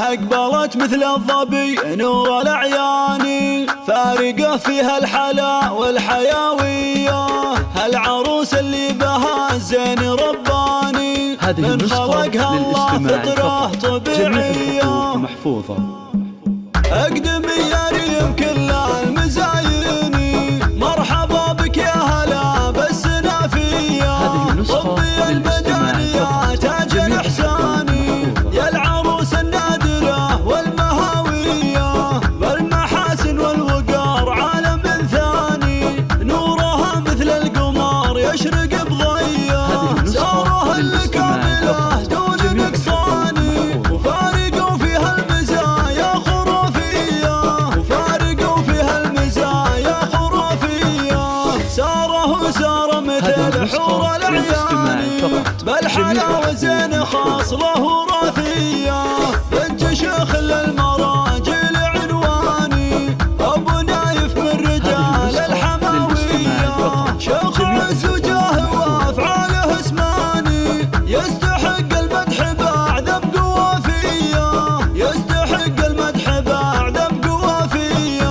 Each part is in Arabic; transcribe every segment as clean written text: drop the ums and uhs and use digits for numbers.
أقبلت مثل الظبي نور الأعيان، فارقة فيها الحلا والحيوية، هالعروس اللي بها الزين رباني، من خلقها الله فطرة طبيعية محفوظة. أقدمي يا ريم كل المزايين، مرحبا بك يا هلا بالسنافية، طبي المدنية تاج الإحساني، يا العروس النادرة والمهاوية، بالمحاسن والوقار عالم ثاني، نورها مثل القمر يشرق بضية، سارها الكاملة دون نقصاني، وفارقوا فيها المزايا خرافية، وفارقوا فيها المزايا خرافية، ساره ساره مثل حور الأعيان، بالحلا وزين خاص له راثية، بنت شيخ للمراجل عنواني، أبو نايف من رجال الحماوية، شيخ عز وجاه وأفعاله اسماني، يستحق المدح بعد بقوافية، يستحق المدح بعد بقوافية،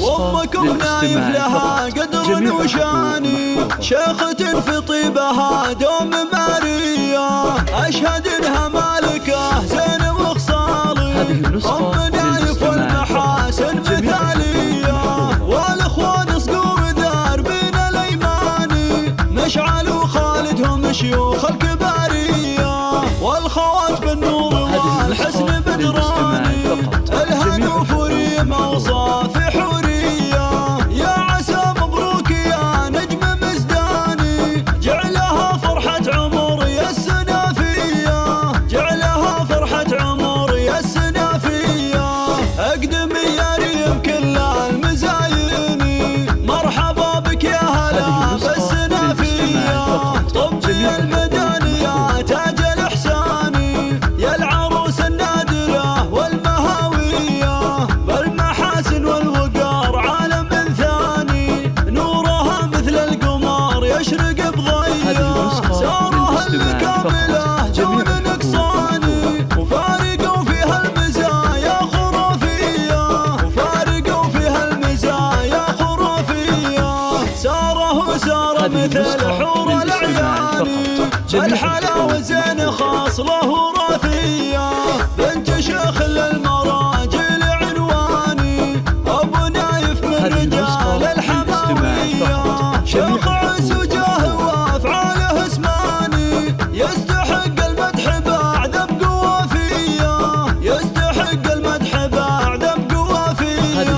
وأمكم نايف لها قدر وشاني، شيخة في طيبها دوم مارية، أشهد إنها مالكة زين وخصالي، أم نايف والمحاسن مثالية، والإخوان صقور دربين الأيماني، مشعل وخالدهم شيوخ الكبارية، والخوات بالنور والحسن بدراني، الهنوف وريم أوصاف حورية، يا عسى مبروك يا نجم مزداني، جعلها فرحة عمر يا السنافية، جعلها فرحة عمر يا السنافية، أقدمي يا ريم كل المزايين، مرحبا بك يا هلا بالسنافية، طبي المدنية تاج الإحساني، يا العروس النادرة والمهاوية، بالمحاسن والوقار عالم ثاني، نورها مثل القمر يشرق بضية، سارها الكاملة دون نقصاني، وفارقوا فيها المزايا خرافية، وفارقوا فيها المزايا خرافية، ساره ساره مثل حور الأعيان، بالحلا وزين خاص له راثية، بنت شيخ للمراجل عنواني، أبو نايف من رجال الحماوية، شيخ عز وجاه وأفعاله اسماني، يستحق المدح بعد بقوافية، يستحق المدح بعد بقوافية،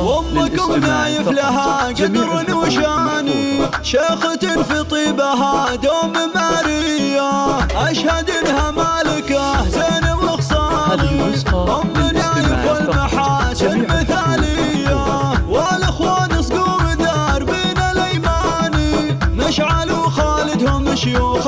وأمكم نايف لها قدر وشاني، شيخة في طيبها دوم مارية، أشهد إنها مالكة زين وخصالي، أم نايف والمحاسن مثالية، والإخوان صقور دربين الأيماني، مشعل وخالدهم شيوخ